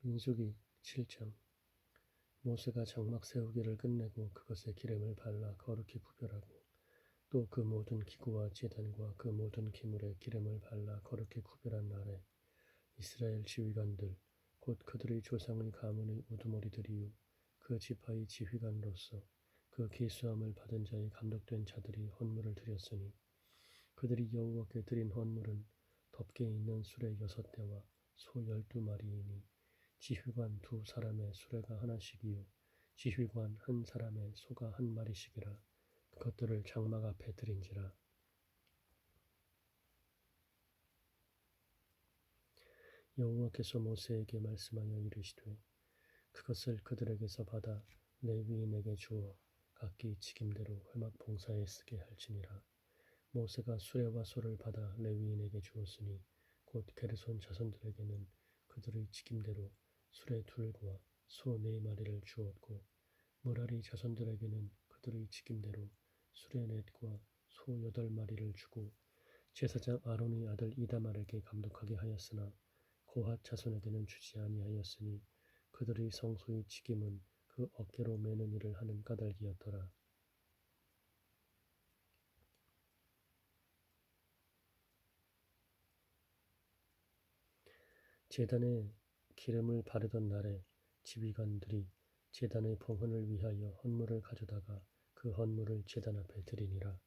민수기 7장. 모세가 장막 세우기를 끝내고 그것에 기름을 발라 거룩히 구별하고 또 그 모든 기구와 제단과 그 모든 기물에 기름을 발라 거룩히 구별한 날에 이스라엘 지휘관들 곧 그들의 조상의 가문의 우두머리들이요 그 지파의 지휘관으로서 그 기수함을 받은 자의 감독된 자들이 헌물을 드렸으니 그들이 여호와께 드린 헌물은 덮개 있는 수레 6대와 소 12마리이니 지휘관 2사람의 수레가 하나씩이요 지휘관 1사람의 소가 1마리씩이라 그것들을 장막 앞에 드린지라. 여호와께서 모세에게 말씀하여 이르시되 그것을 그들에게서 받아 레위인에게 주어 각기 직임대로 회막 봉사에 쓰게 할지니라. 모세가 수레와 소를 받아 레위인에게 주었으니 곧 게르손 자손들에게는 그들의 직임대로 수레 2과 소 4마리를 주었고 므라리 자손들에게는 그들의 직임대로 수레 4과 소 8마리를 주고 제사장 아론의 아들 이다말에게 감독하게 하였으나 고핫 자손에게는 주지 아니하였으니 그들의 성소의 직임은 그 어깨로 매는 일을 하는 까닭이었더라. 제단에 기름을 바르던 날에 지휘관들이 제단의 봉헌을 위하여 헌물을 가져다가 그 헌물을 제단 앞에 드리니라.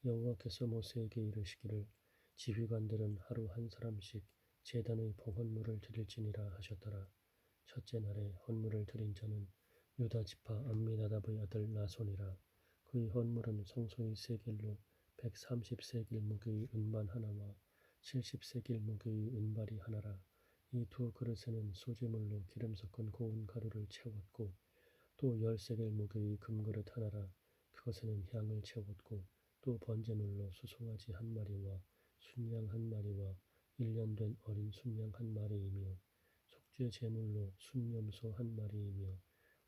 여호와께서 모세에게 이르시기를 지휘관들은 하루 1사람씩 제단의 봉헌물을 드릴지니라 하셨더라. 첫째 날에 헌물을 드린 자는 유다 지파 암미나답의 아들 나손이라. 그의 헌물은 성소의 세겔로 130세겔 무게의 은반 하나와 70세겔 무게의 은발이 하나라. 이 2그릇에는 소재물로 기름 섞은 고운 가루를 채웠고 또 10세겔 무게의 금그릇 하나라. 그것에는 향을 채웠고 또 번제물로 수송아지 1마리와 순양 1마리와 1년 된 어린 순양 1마리이며 속죄 제물로 순염소 1마리이며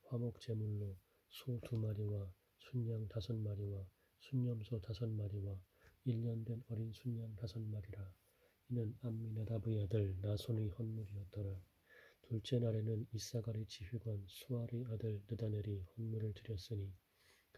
화목 제물로 소 2마리와 순양 5마리와 순염소 5마리와 1년 된 어린 순양 5마리라. 이는 암미나답의 아들 나손의 헌물이었더라. 둘째 날에는 이사갈의 지휘관 수알의 아들 느다넬이 헌물을 드렸으니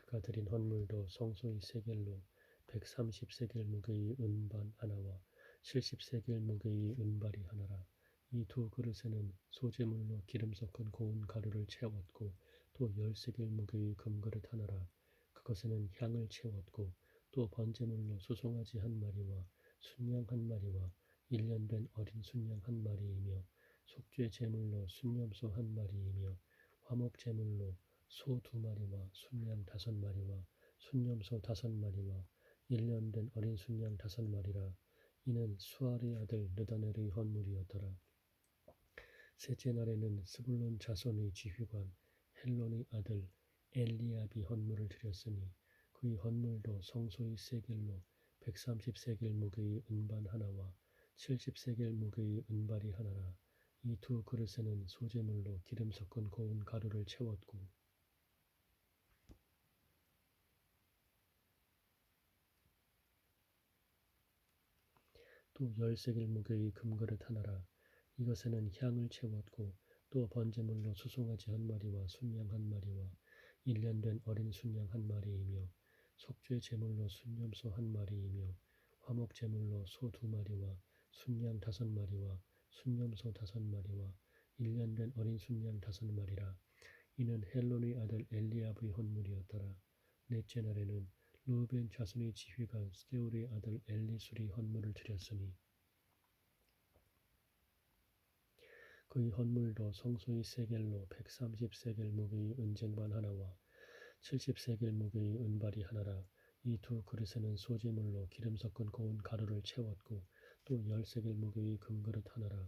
그가 드린 헌물도 성소의 세겔로 130세겔 무게의 은반 하나와 70세겔 무게의 은발이 하나라. 이 2그릇에는 소재물로 기름 섞은 고운 가루를 채웠고 또 10세겔 무게의 금그릇 하나라. 그것에는 향을 채웠고 또 번제물로 수송아지 1마리와 순양 1마리와 1년 된 어린 순양 1마리이며 속죄 제물로 순염소 1마리이며 화목 제물로 소 2마리와 순양 5마리와 순염소 5마리와 1년 된 어린 순양 5마리라. 이는 수알의 아들 느다넬의 헌물이었더라. 셋째 날에는 스불론 자손의 지휘관 헬론의 아들 엘리압이 헌물을 드렸으니 그의 헌물도 성소의 세겔로 130세겔 무게의 은반 하나와 70세겔 무게의 은발이 하나라. 이 2그릇에는 소재물로 기름 섞은 고운 가루를 채웠고 또 10세겔 무게의 금그릇 하나라. 이것에는 향을 채웠고 또 번제물로 수송아지 1마리와 순양 1마리와 1년 된 어린 순양 1마리이며 속죄 제물로 순염소 1마리이며 화목 제물로 소 2마리와 순양 5마리와 순염소 5마리와 1년 된 어린 순양 5마리라. 이는 헬론의 아들 엘리압의 헌물이었더라. 넷째 날에는 르우벤 자손의 지휘관 스데울의 아들 엘리술이 헌물을 드렸으니 그의 헌물도 성소의 세겔로 130세겔 무게의 은쟁반 하나와 70세겔 무게의 은발이 하나라. 이 2그릇에는 소재물로 기름 섞은 고운 가루를 채웠고 또 10세겔 무게의 금그릇 하나라.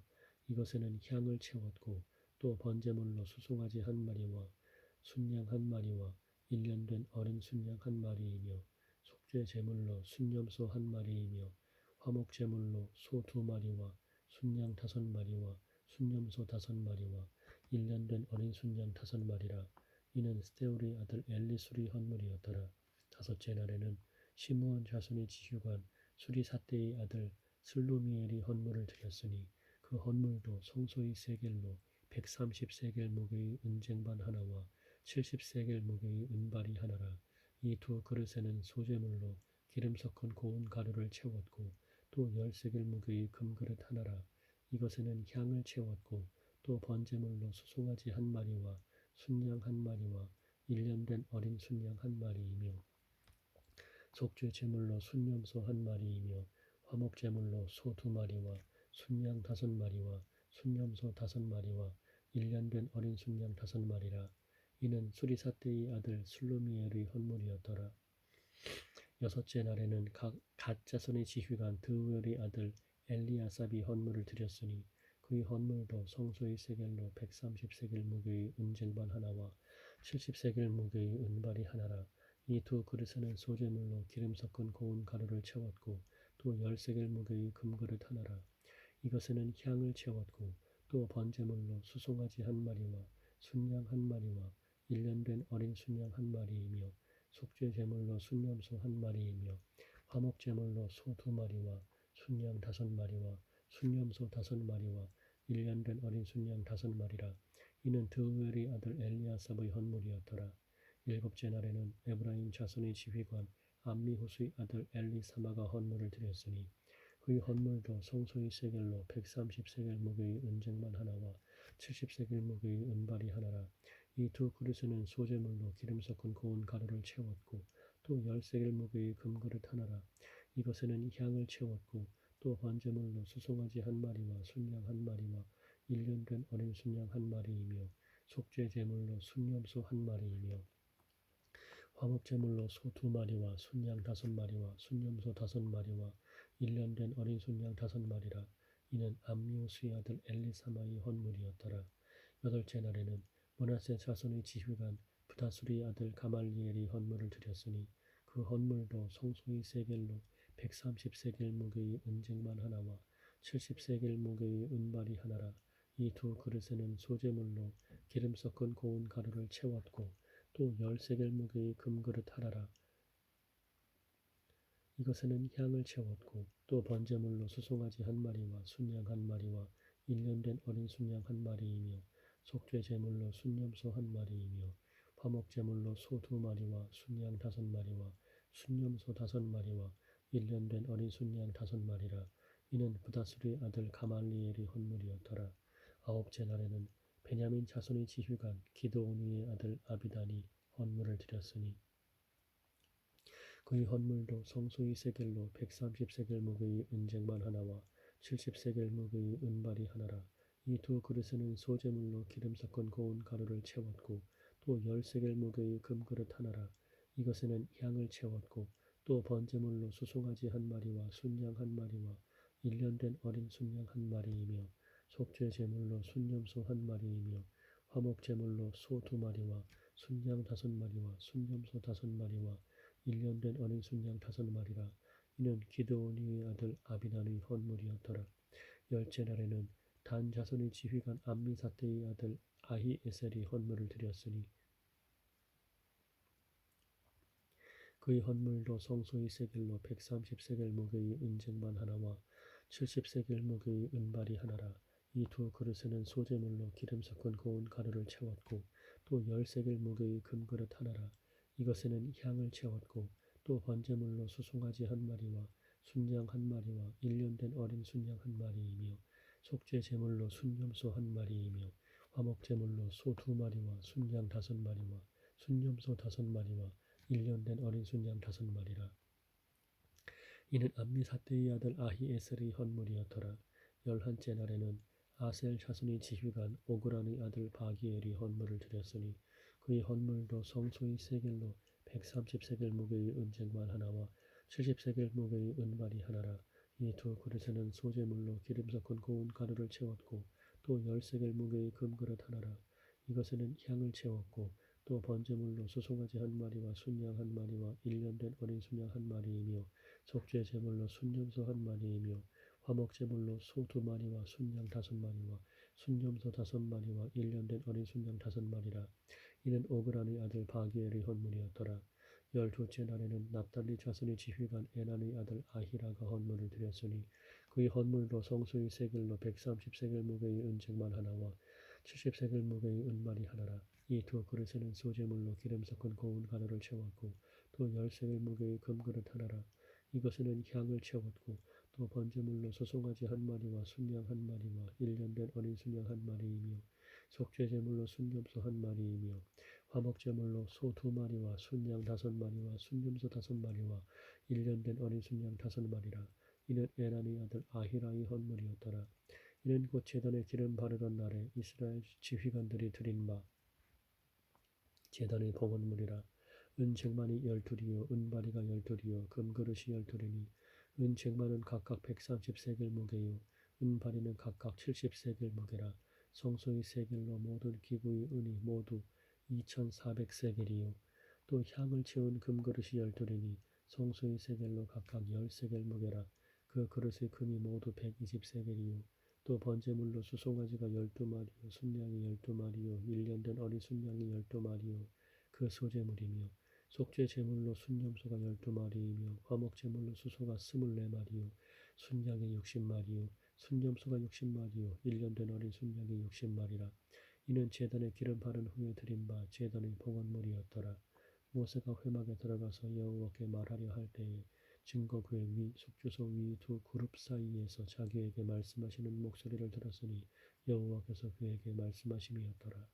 이것에는 향을 채웠고 또 번제물로 수송아지 1마리와 순양 1마리와 1년 된 어린 순양 1마리이며 속죄 제물로 순염소 1마리이며 화목 제물로 소 2마리와 순양 5마리와 순염소 5마리와 1년 된 어린 순양 5마리라. 이는 스데울의 아들 엘리술의 헌물이었더라. 다섯째 날에는 시므온 자손의 지휘관 수리사대의 아들 슬루미엘이 헌물을 드렸으니 그 헌물도 성소의 세겔로 130세겔 무게의 은쟁반 하나와 70세겔 무게의 은발이 하나라. 이 두 그릇에는 소재물로 기름 섞은 고운 가루를 채웠고 또 10세겔 무게의 금그릇 하나라. 이것에는 향을 채웠고 또 번제물로 수송아지 한 마리와 순양 한 마리와 1년 된 어린 순양 한 마리이며 속죄 제물로 순염소 한 마리이며 화목 제물로 소 2마리와 순양 5마리와 순염소 5마리와 1년 된 어린 순양 5마리라. 이는 수리사 때의 아들 슬루미엘의 헌물이었더라. 여섯째 날에는 갓 자손의 지휘관 드우엘의 아들 엘리아삽이 헌물을 드렸으니 그의 헌물도 성소의 세겔로 130세겔 무게의 은쟁반 하나와 70세겔 무게의 은발이 하나라. 이 두 그릇에는 소재물로 기름 섞은 고운 가루를 채웠고 또 10세겔 무게의 금그릇 하나라. 이것에는 향을 채웠고 또 번제물로 수송아지 한 마리와 순양 한 마리와 1년 된 어린 순양 한 마리이며 속죄 제물로 순염소 한 마리이며 화목 제물로 소 2마리와 순양 5마리와 순염소 5마리와 1년 된 어린 순양 5마리라. 이는 드우엘의 아들 엘리아삽의 헌물이었더라. 일곱째 날에는 에브라임 자손의 지휘관 암미후스의 아들 엘리사마가 헌물을 드렸으니 그의 헌물도 성소의 세겔로 130세겔 무게의 은쟁만 하나와 70세겔 무게의 은발이 하나라. 이 두 그릇에는 소재물로 기름 섞은 고운 가루를 채웠고 또 10세겔 무게의 금그릇 하나라. 이것에는 향을 채웠고 또 번제물로 수송아지 한 마리와 순양 한 마리와 1년 된 어린 순양 한 마리이며 속죄 제물로 순염소 한 마리이며 화목 제물로 소 2마리와 순양 5마리와 순염소 5마리와 1년 된 어린 순양 5마리라. 이는 암미우스의 아들 엘리사마의 헌물이었더라. 여덟째 날에는 므낫세 자손의 지휘관 부다수리의 아들 가말리엘이 헌물을 드렸으니 그 헌물도 성소의 세겔로 130세겔 무게의 은쟁만 하나와 70세겔 무게의 은발이 하나라. 이 두 그릇에는 소재물로 기름 섞은 고운 가루를 채웠고 또 10세겔 무게의 금그릇 하나라. 이것에는 향을 채웠고 또 번제물로 수송아지 한 마리와 순양 한 마리와 1년 된 어린 순양 한 마리이며 속죄 제물로 순염소 한 마리이며 화목 제물로 소 2마리와 순양 5마리와 순염소 5마리와 1년 된 어린 순양 5마리라. 이는 부다스리의 아들 가말리엘의 헌물이었더라. 아홉째 날에는 베냐민 자손의 지휘관 기드오니의 아들 아비단이 헌물을 드렸으니 그의 헌물도 성소의 세겔로 130세겔 무게의 은쟁반 하나와 70세겔 무게의 은발이 하나라. 이 두 그릇에는 소재물로 기름 섞은 고운 가루를 채웠고 또 10세겔 무게의 금그릇 하나라. 이것에는 향을 채웠고 또 번제물로 수송아지 한 마리와 순양 한 마리와 1년 된 어린 순양 한 마리이며 속죄 제물로 순염소 한 마리이며 화목 제물로 소 2마리와 순양 5마리와 순염소 5마리와 1년 된 어린 순양 5마리라. 이는 기드오니의 아들 아비단의 헌물이었더라. 열째 날에는 단 자손의 지휘관 암미사대의 아들 아히에셀이 헌물을 드렸으니 그의 헌물도 성소의 세겔로 130세겔 무게의 은쟁반 하나와 70세겔 무게의 은발이 하나라. 이 두 그릇에는 소재물로 기름 섞은 고운 가루를 채웠고 또 10세겔 무게의 금그릇 하나라. 이것에는 향을 채웠고 또 번제물로 수송아지 한 마리와 순양 한 마리와 1년 된 어린 순양 한 마리이며 속죄 제물로 순염소 한 마리이며 화목 제물로 소 2마리와 순양 5마리와 순염소 5마리와 1년 된 어린 순양 5마리라. 이는 암미사대의 아들 아히에셀의 헌물이었더라. 열한째 날에는 아셀 자손의 지휘관 오그란의 아들 바기엘이 헌물을 드렸으니 그의 헌물도 성소의 세겔로 130세겔 무게의 은쟁반 하나와 70세겔 무게의 은발이 하나라. 이 두 그릇에는 소재물로 기름 섞은 고운 가루를 채웠고 또 10세겔 무게의 금그릇 하나라. 이것에는 향을 채웠고 또 번제물로 수송아지 한 마리와 순양 한 마리와 1년 된 어린 순양 한 마리이며 속죄 제물로 순염소 한 마리이며 화목 제물로 소 2마리와 순양 5마리와 순염소 5마리와 1년 된 어린 순양 5마리라. 이는 오그란의 아들 바기엘의 헌물이었더라. 열둘째 날에는 납달리 자손의 지휘관 에난의 아들 아히라가 헌물을 드렸으니 그의 헌물도 성소의 세겔로 130세겔 무게의 은쟁만 하나와 70세겔 무게의 은말이 하나라. 이 두 그릇에는 소재물로 기름 섞은 고운 가루를 채웠고 또 10세겔 무게의 금그릇 하나라. 이것에는 향을 채웠고 또 번제물로 소송아지 한 마리와 순양 한 마리와 1년 된 어린 순양 한 마리이며 속죄제물로 순염소 한 마리이며 화목제물로 소 2마리와 순양 5마리와 순염소 5마리와 1년 된 어린 순양 5마리라. 이는 에난의 아들 아히라의 헌물이었더라. 이는 곧 제단에 기름 바르던 날에 이스라엘 지휘관들이 드린 바 제단의 봉헌물이라. 은쟁반이 12이요 은바리가 12이요 금그릇이 12이니 은쟁반은 각각 130세겔 무게요 은바리는 각각 70세겔 무게라. 성소의 세겔로 모든 기구의 은이 모두 2400세겔이요 또 향을 채운 금그릇이 12이니 성소의 세겔로 각각 10세겔 무게라. 그 그릇의 금이 모두 120세겔이요 또 번제물로 수송아지가 12마리요 순양이 12마리요 1년 된 어린 순양이 12마리요 그 소제물이며 속죄 제물로 순염소가 12마리이며 화목 제물로 수소가 24마리요 순양이 60마리요 순염소가 60마리요 1년 된 어린 순양이 60마리라. 이는 제단에 기름 바른 후에 드린 바 제단의 봉헌물이었더라. 모세가 회막에 들어가서 여호와께 말하려 할 때에 증거궤 위 속죄소 위 두 그룹 사이에서 자기에게 말씀하시는 목소리를 들었으니 여호와께서 그에게 말씀하심이었더라.